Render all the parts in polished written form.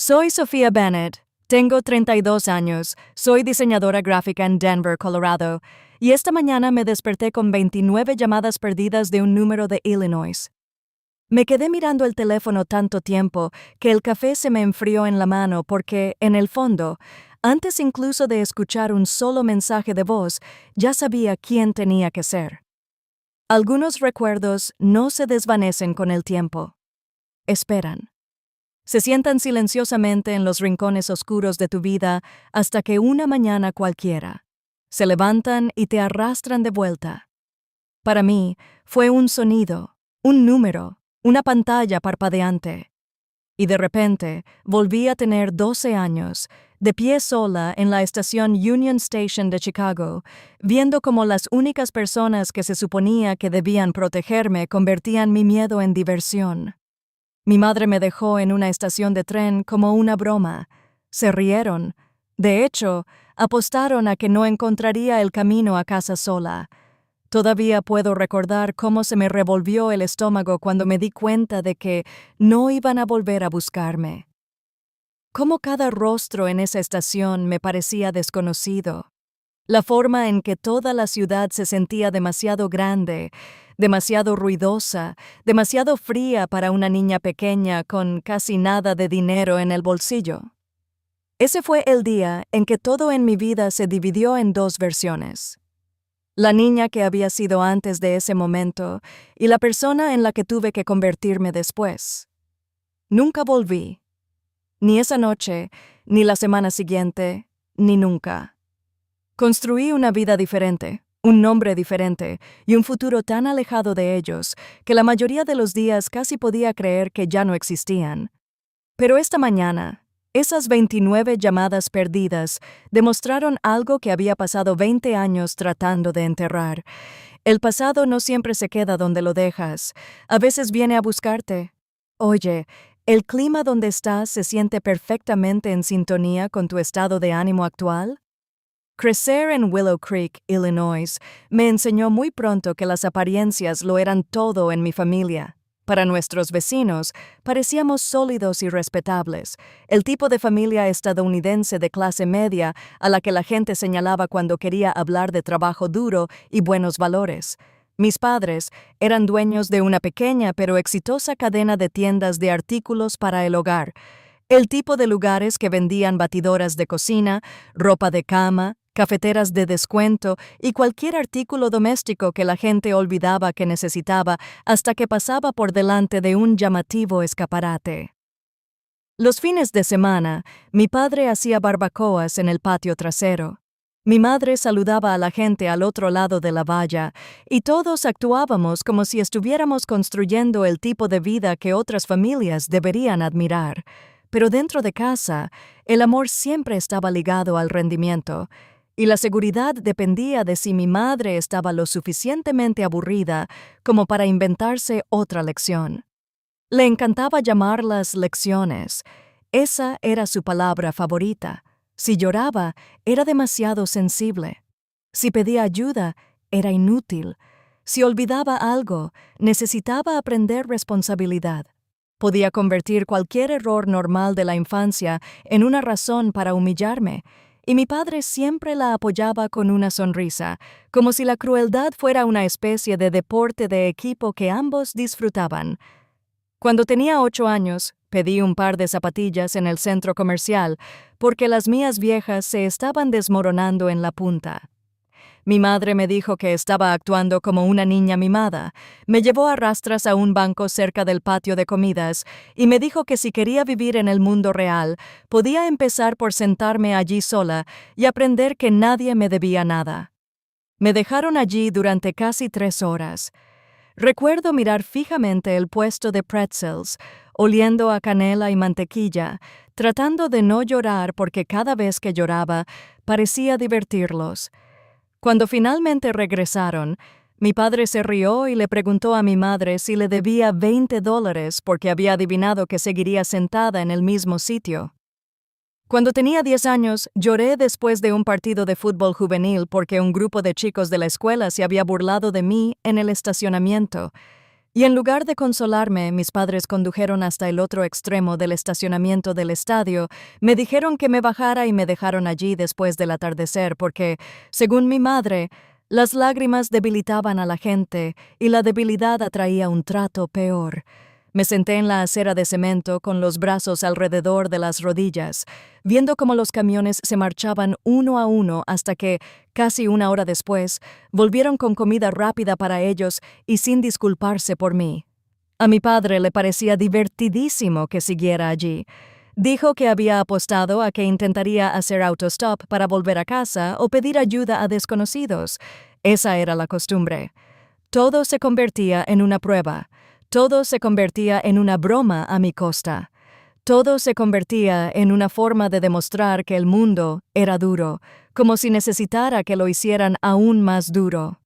Soy Sofía Bennett, tengo 32 años, soy diseñadora gráfica en Denver, Colorado, y esta mañana me desperté con 29 llamadas perdidas de un número de Illinois. Me quedé mirando el teléfono tanto tiempo que el café se me enfrió en la mano porque, en el fondo, antes incluso de escuchar un solo mensaje de voz, ya sabía quién tenía que ser. Algunos recuerdos no se desvanecen con el tiempo. Esperan. Se sientan silenciosamente en los rincones oscuros de tu vida hasta que una mañana cualquiera se levantan y te arrastran de vuelta. Para mí, fue un sonido, un número, una pantalla parpadeante. Y de repente, volví a tener 12 años, de pie sola en la estación Union Station de Chicago, viendo cómo las únicas personas que se suponía que debían protegerme convertían mi miedo en diversión. Mi madre me dejó en una estación de tren como una broma. Se rieron. De hecho, apostaron a que no encontraría el camino a casa sola. Todavía puedo recordar cómo se me revolvió el estómago cuando me di cuenta de que no iban a volver a buscarme. Cómo cada rostro en esa estación me parecía desconocido. La forma en que toda la ciudad se sentía demasiado grande, demasiado ruidosa, demasiado fría para una niña pequeña con casi nada de dinero en el bolsillo. Ese fue el día en que todo en mi vida se dividió en dos versiones. La niña que había sido antes de ese momento y la persona en la que tuve que convertirme después. Nunca volví. Ni esa noche, ni la semana siguiente, ni nunca. Construí una vida diferente, un nombre diferente y un futuro tan alejado de ellos que la mayoría de los días casi podía creer que ya no existían. Pero esta mañana, esas 29 llamadas perdidas demostraron algo que había pasado 20 años tratando de enterrar. El pasado no siempre se queda donde lo dejas, a veces viene a buscarte. Oye, ¿el clima donde estás se siente perfectamente en sintonía con tu estado de ánimo actual? Crecer en Willow Creek, Illinois, me enseñó muy pronto que las apariencias lo eran todo en mi familia. Para nuestros vecinos, parecíamos sólidos y respetables, el tipo de familia estadounidense de clase media a la que la gente señalaba cuando quería hablar de trabajo duro y buenos valores. Mis padres eran dueños de una pequeña pero exitosa cadena de tiendas de artículos para el hogar, el tipo de lugares que vendían batidoras de cocina, ropa de cama, cafeteras de descuento y cualquier artículo doméstico que la gente olvidaba que necesitaba hasta que pasaba por delante de un llamativo escaparate. Los fines de semana, mi padre hacía barbacoas en el patio trasero. Mi madre saludaba a la gente al otro lado de la valla, y todos actuábamos como si estuviéramos construyendo el tipo de vida que otras familias deberían admirar. Pero dentro de casa, el amor siempre estaba ligado al rendimiento, y la seguridad dependía de si mi madre estaba lo suficientemente aburrida como para inventarse otra lección. Le encantaba llamarlas lecciones. Esa era su palabra favorita. Si lloraba, era demasiado sensible. Si pedía ayuda, era inútil. Si olvidaba algo, necesitaba aprender responsabilidad. Podía convertir cualquier error normal de la infancia en una razón para humillarme, y mi padre siempre la apoyaba con una sonrisa, como si la crueldad fuera una especie de deporte de equipo que ambos disfrutaban. Cuando tenía 8 años, pedí un par de zapatillas en el centro comercial porque las mías viejas se estaban desmoronando en la punta. Mi madre me dijo que estaba actuando como una niña mimada, me llevó a rastras a un banco cerca del patio de comidas y me dijo que si quería vivir en el mundo real, podía empezar por sentarme allí sola y aprender que nadie me debía nada. Me dejaron allí durante casi 3 horas. Recuerdo mirar fijamente el puesto de pretzels, oliendo a canela y mantequilla, tratando de no llorar porque cada vez que lloraba parecía divertirlos. Cuando finalmente regresaron, mi padre se rió y le preguntó a mi madre si le debía $20 porque había adivinado que seguiría sentada en el mismo sitio. Cuando tenía 10 años, lloré después de un partido de fútbol juvenil porque un grupo de chicos de la escuela se había burlado de mí en el estacionamiento. Y en lugar de consolarme, mis padres condujeron hasta el otro extremo del estacionamiento del estadio, me dijeron que me bajara y me dejaron allí después del atardecer porque, según mi madre, las lágrimas debilitaban a la gente y la debilidad atraía un trato peor. Me senté en la acera de cemento con los brazos alrededor de las rodillas, viendo cómo los camiones se marchaban uno a uno hasta que, casi una hora después, volvieron con comida rápida para ellos y sin disculparse por mí. A mi padre le parecía divertidísimo que siguiera allí. Dijo que había apostado a que intentaría hacer autostop para volver a casa o pedir ayuda a desconocidos. Esa era la costumbre. Todo se convertía en una prueba. Todo se convertía en una broma a mi costa. Todo se convertía en una forma de demostrar que el mundo era duro, como si necesitara que lo hicieran aún más duro.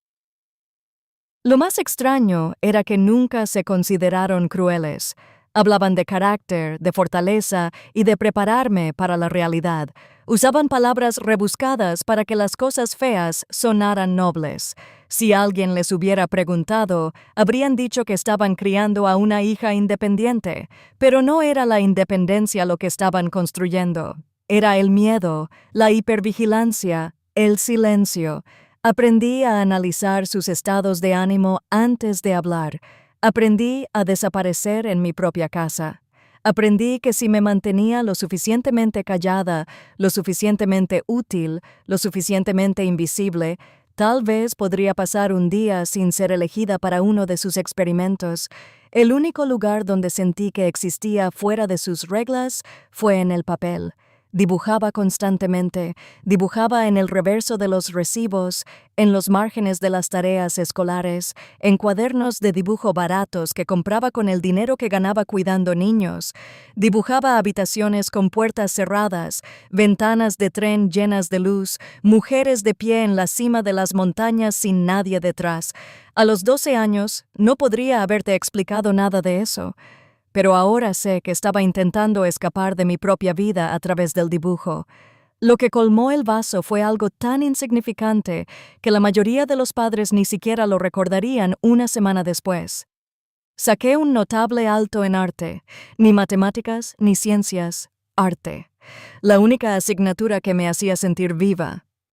Lo más extraño era que nunca se consideraron crueles. Hablaban de carácter, de fortaleza y de prepararme para la realidad. Usaban palabras rebuscadas para que las cosas feas sonaran nobles. Si alguien les hubiera preguntado, habrían dicho que estaban criando a una hija independiente, pero no era la independencia lo que estaban construyendo. Era el miedo, la hipervigilancia, el silencio. Aprendí a analizar sus estados de ánimo antes de hablar. Aprendí a desaparecer en mi propia casa. Aprendí que si me mantenía lo suficientemente callada, lo suficientemente útil, lo suficientemente invisible, tal vez podría pasar un día sin ser elegida para uno de sus experimentos. El único lugar donde sentí que existía fuera de sus reglas fue en el papel. Dibujaba constantemente, dibujaba en el reverso de los recibos, en los márgenes de las tareas escolares, en cuadernos de dibujo baratos que compraba con el dinero que ganaba cuidando niños. Dibujaba habitaciones con puertas cerradas, ventanas de tren llenas de luz, mujeres de pie en la cima de las montañas sin nadie detrás. A los 12 años, no podría haberte explicado nada de eso. Pero ahora sé que estaba intentando escapar de mi propia vida a través del dibujo. Lo que colmó el vaso fue algo tan insignificante que la mayoría de los padres ni siquiera lo recordarían una semana después. Saqué un notable alto en arte, ni matemáticas ni ciencias, arte. La única asignatura que me hacía sentir viva.